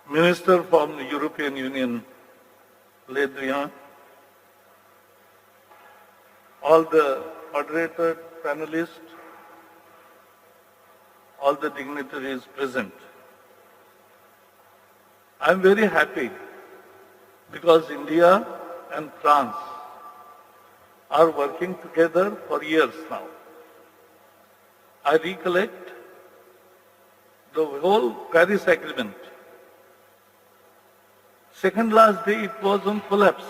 Minister from the European Union, Le Drian, all the moderator, panelists, all the dignitaries present. I am very happy because India and France are working together for years now. I recollect the whole Paris Agreement. Second last day it was on collapse.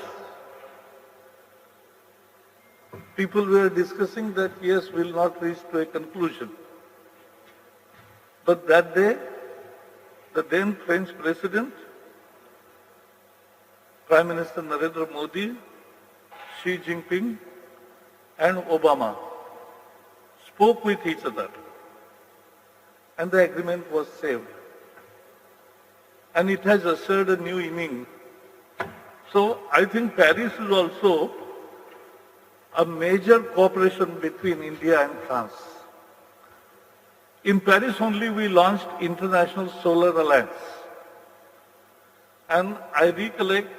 People were discussing that yes, we will not reach to a conclusion. But that day, the then French President, Prime Minister Narendra Modi, Xi Jinping and Obama spoke with each other and the agreement was saved. And it has ushered a new inning. So I think Paris is also a major cooperation between India and France. In Paris only we launched International Solar Alliance. And I recollect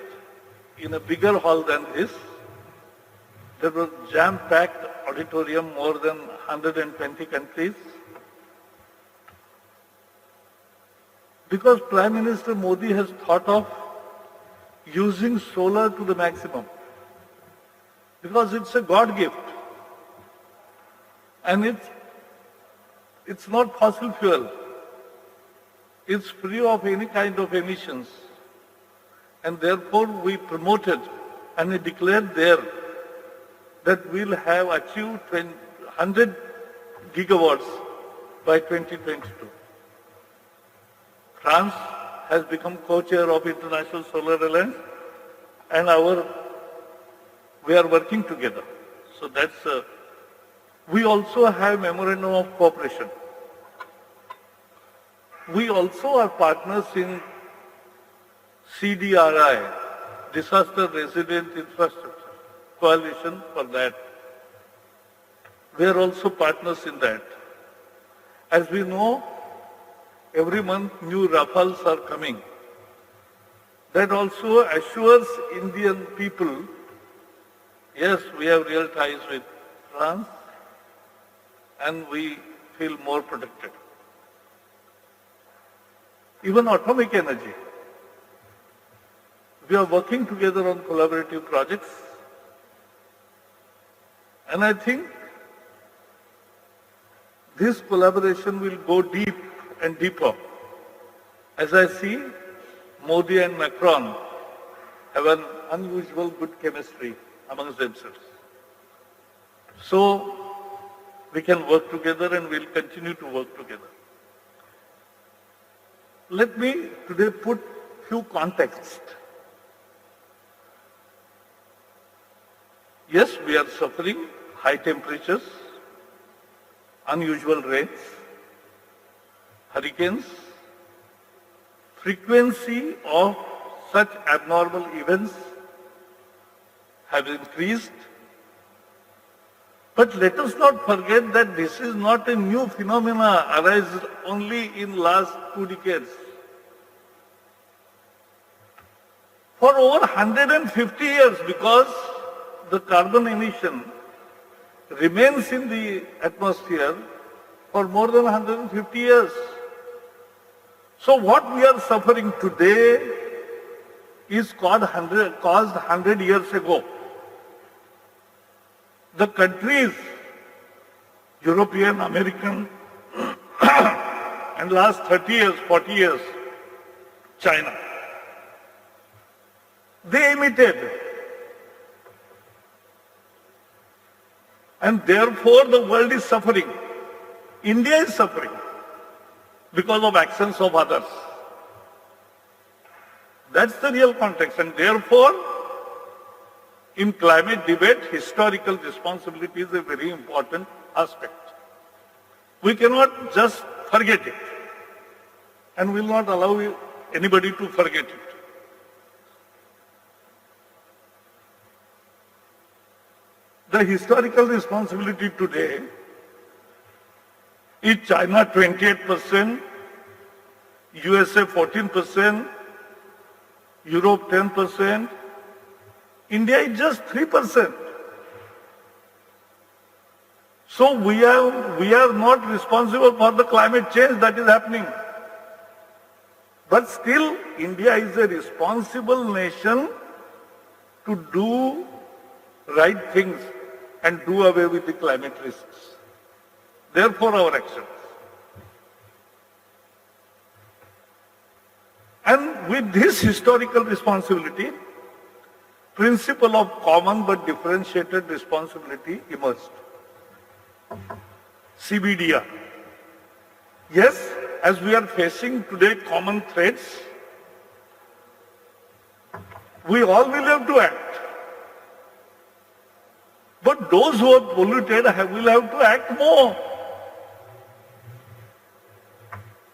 in a bigger hall than this, there was jam-packed auditorium, more than 120 countries. Because Prime Minister Modi has thought of using solar to the maximum. Because it's a God gift. And it's not fossil fuel. It's free of any kind of emissions. And therefore we promoted and we declared there that we'll have achieved 100 gigawatts by 2022. France has become co-chair of International Solar Alliance and we are working together. So we also have memorandum of cooperation. We also are partners in CDRI, Disaster Resilient Infrastructure Coalition for that. We are also partners in that. As we know, every month new Rafales are coming. That also assures Indian people, yes, we have real ties with France and we feel more protected. Even atomic energy. We are working together on collaborative projects. And I think this collaboration will go deep and deeper. As I see, Modi and Macron have an unusual good chemistry amongst themselves. So we can work together and we'll continue to work together. Let me today put few contexts. Yes, we are suffering high temperatures, unusual rains, hurricanes, frequency of such abnormal events have increased. But let us not forget that this is not a new phenomena arising only in last 2 decades. For over 150 years, because the carbon emission remains in the atmosphere for more than 150 years. So what we are suffering today is caused 100 years ago. The countries, European, American, and last 30 years, 40 years, China, they imitated. And therefore the world is suffering. India is suffering because of actions of others. That's the real context. And therefore, in climate debate, historical responsibility is a very important aspect. We cannot just forget it. And will not allow anybody to forget it. The historical responsibility today is China 28%, USA 14%, Europe 10%, India is just 3%. So we are not responsible for the climate change that is happening. But still, India is a responsible nation to do right things and do away with the climate risks. Therefore, our actions. And with this historical responsibility, principle of common but differentiated responsibility emerged. CBDR. Yes, as we are facing today common threats, we all will have to act. But those who are polluted will have to act more.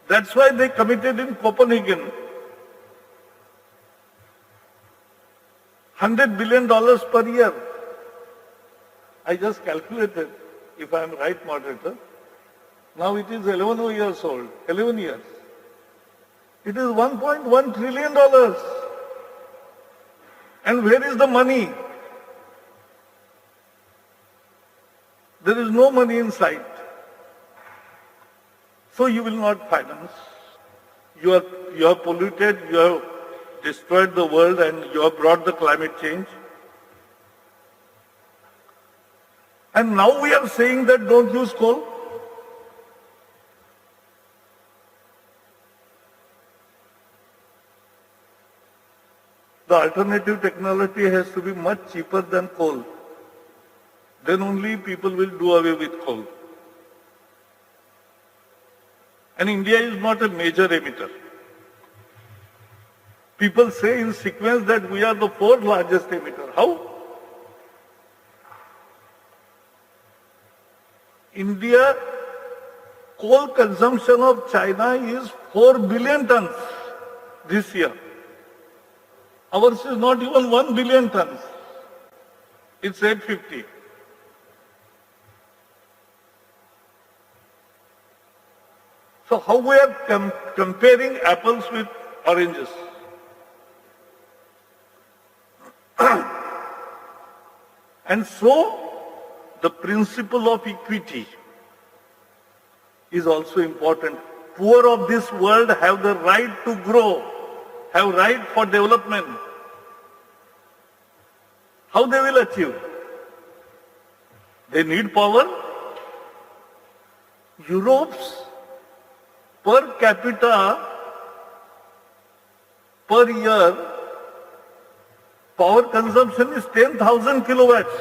That's why they committed in Copenhagen $100 billion per year. I just calculated, if I am right, moderator. Now it is 11 years old, 11 years. It is $1.1 trillion. And where is the money? There is no money in sight. So you will not finance. You have polluted, you have destroyed the world, and you have brought the climate change. And now we are saying that don't use coal. The alternative technology has to be much cheaper than coal. Then only people will do away with coal. And India is not a major emitter. People say in sequence that we are the fourth largest emitter. How? India, coal consumption of China is 4 billion tons this year. Ours is not even 1 billion tons. It's 850. So how we are comparing apples with oranges? And so, the principle of equity is also important. Poor of this world have the right to grow, have right for development. How they will achieve? They need power. Europe's per capita per year power consumption is 10,000 kilowatts.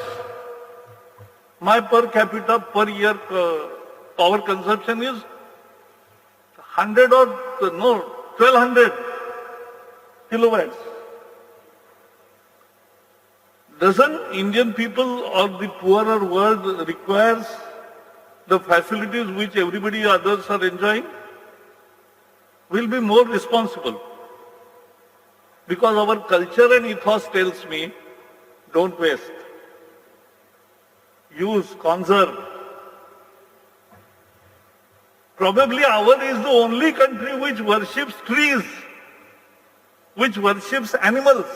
My per capita per year power consumption is 1200 kilowatts. Doesn't Indian people or the poorer world requires the facilities which everybody others are enjoying? We'll be more responsible. Because our culture and ethos tells me, don't waste. Use, conserve. Probably ours is the only country which worships trees, which worships animals,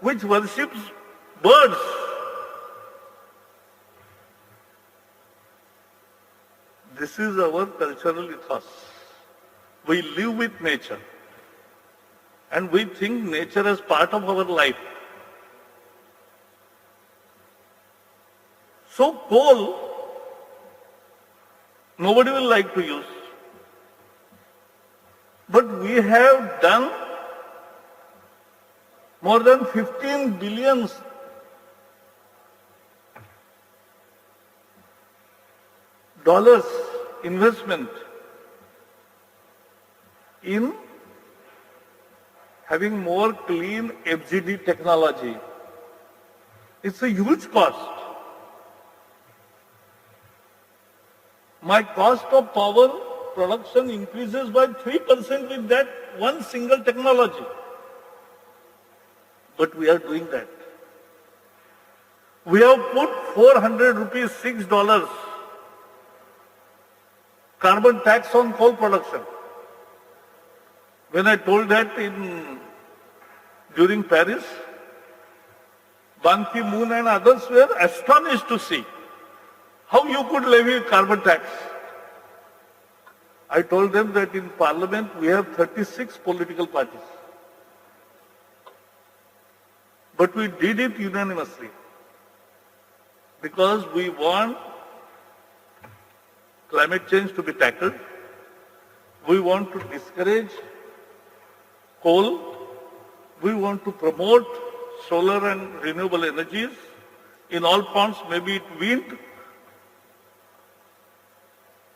which worships birds. This is our cultural ethos. We live with nature. And we think nature as part of our life. So coal, nobody will like to use. But we have done more than 15 billion dollars investment in having more clean FGD technology. It's a huge cost. My cost of power production increases by 3% with that one single technology. But we are doing that. We have put 400 rupees, $6 carbon tax on coal production. When I told that in during Paris, Ban Ki-moon and others were astonished to see how you could levy carbon tax. I told them that in Parliament we have 36 political parties. But we did it unanimously because we want climate change to be tackled. We want to discourage coal. We want to promote solar and renewable energies in all forms, maybe it's wind,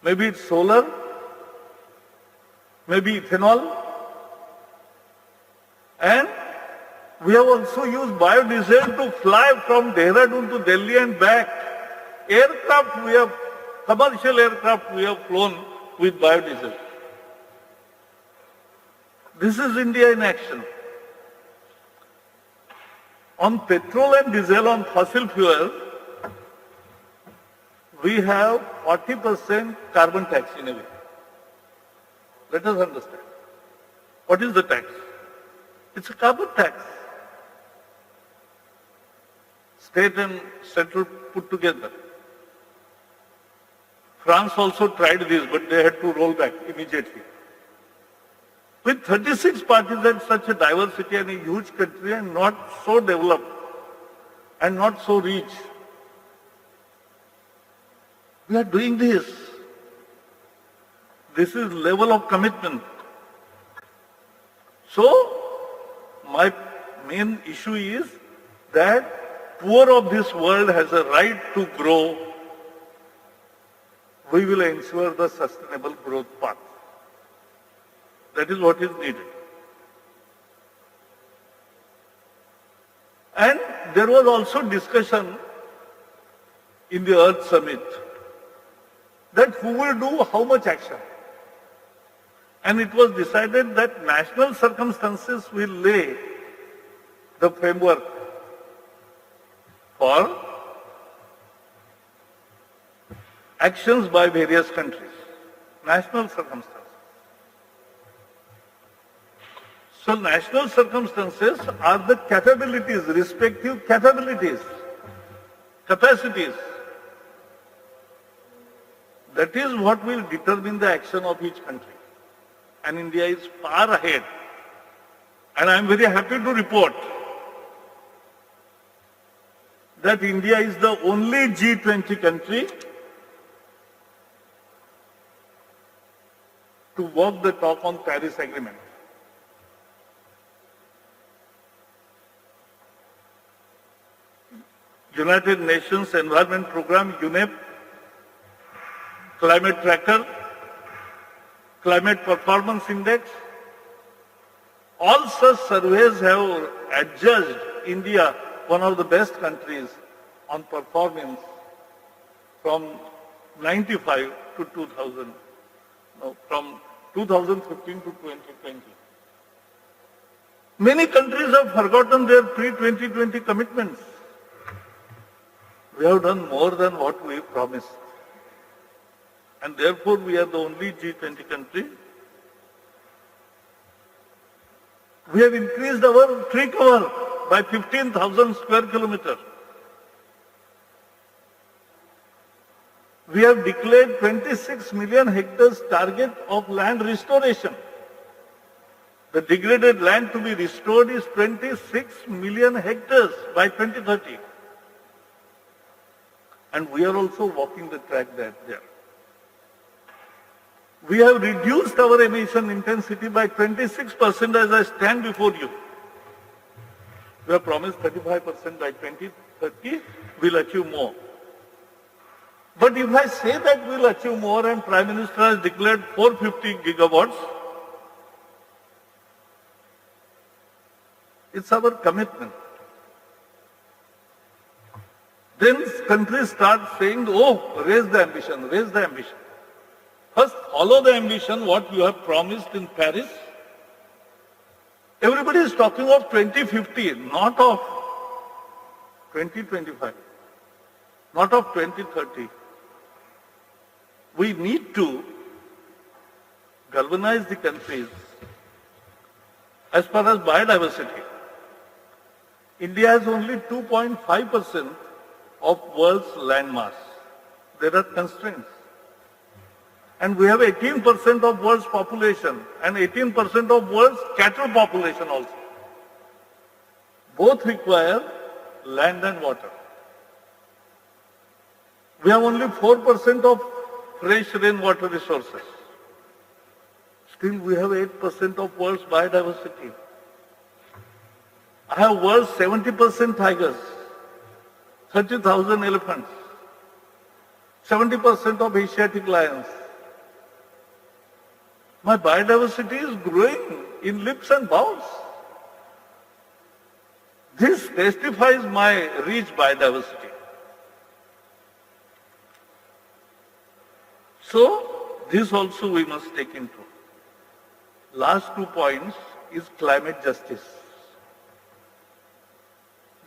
maybe it's solar, maybe ethanol. And we have also used biodiesel to fly from Dehradun to Delhi and back. Commercial aircraft we have flown with biodiesel. This is India in action. On petrol and diesel, on fossil fuel, we have 40% carbon tax in a way. Let us understand. What is the tax? It's a carbon tax. State and central put together. France also tried this, but they had to roll back immediately. With 36 parties and such a diversity and a huge country and not so developed and not so rich, we are doing this. This is level of commitment. So, my main issue is that poor of this world has a right to grow. We will ensure the sustainable growth path. That is what is needed. And there was also discussion in the Earth Summit that who will do how much action. And it was decided that national circumstances will lay the framework for actions by various countries, national circumstances. So national circumstances are the capabilities, respective capabilities, capacities. That is what will determine the action of each country. And India is far ahead. And I am very happy to report that India is the only G20 country to walk the talk on Paris Agreement. United Nations Environment Programme, UNEP, Climate Tracker, Climate Performance Index, all such surveys have adjudged India one of the best countries on performance from 95 to 2000, no, from 2015 to 2020. Many countries have forgotten their pre-2020 commitments. We have done more than what we promised. And therefore we are the only G20 country. We have increased our tree cover by 15,000 square kilometers. We have declared 26 million hectares target of land restoration. The degraded land to be restored is 26 million hectares by 2030. And we are also walking the track there. We have reduced our emission intensity by 26% as I stand before you. We have promised 35% by 2030, we'll achieve more. But if I say that we'll achieve more and Prime Minister has declared 450 gigawatts, it's our commitment. Then countries start saying, oh, raise the ambition, raise the ambition. First, follow the ambition, what you have promised in Paris. Everybody is talking of 2050, not of 2025, not of 2030. We need to galvanize the countries as far as biodiversity. India has only 2.5% of world's land mass. There are constraints. And we have 18% of world's population and 18% of world's cattle population also. Both require land and water. We have only 4% of fresh rainwater resources. Still, we have 8% of world's biodiversity. I have world's 70% tigers, 30,000 elephants, 70% of Asiatic lions. My biodiversity is growing in leaps and bounds. This testifies my rich biodiversity. So, this also we must take into. Last 2 points is climate justice.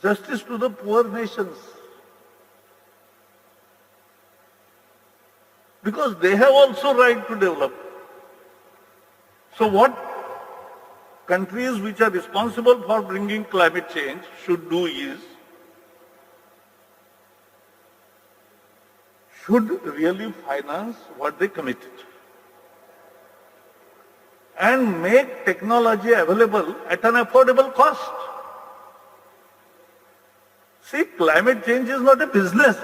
Justice to the poor nations. Because they have also right to develop. So what countries which are responsible for bringing climate change should do is, should really finance what they committed and make technology available at an affordable cost. See, climate change is not a business.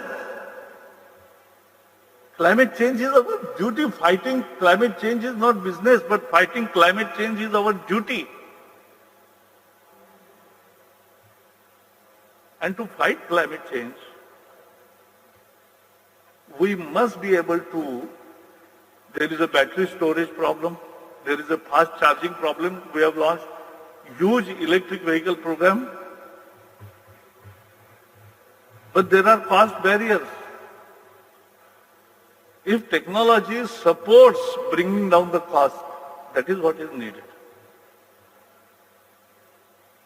Climate change is our duty. Fighting climate change is not business, but fighting climate change is our duty. And to fight climate change, we must be able to, there is a battery storage problem, there is a fast charging problem. We have launched huge electric vehicle program. But there are cost barriers. If technology supports bringing down the cost, that is what is needed.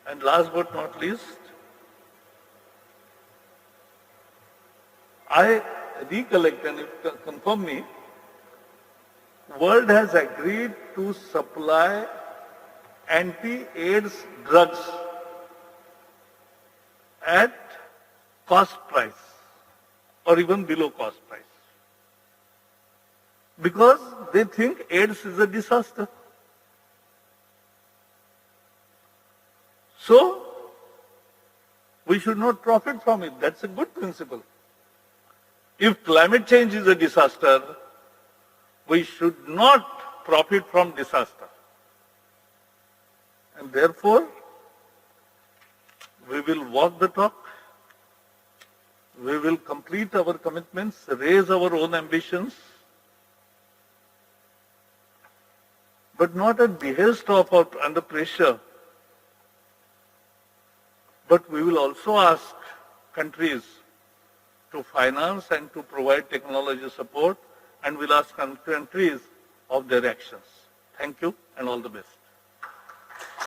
And last but not least, I recollect, and if confirm me, world has agreed to supply anti-AIDS drugs at cost price or even below cost price. Because they think AIDS is a disaster. So, we should not profit from it. That's a good principle. If climate change is a disaster, we should not profit from disaster. And therefore, we will walk the talk. We will complete our commitments, raise our own ambitions, but not at behest of or under pressure. But we will also ask countries to finance and to provide technology support, and we'll ask countries of their actions. Thank you and all the best.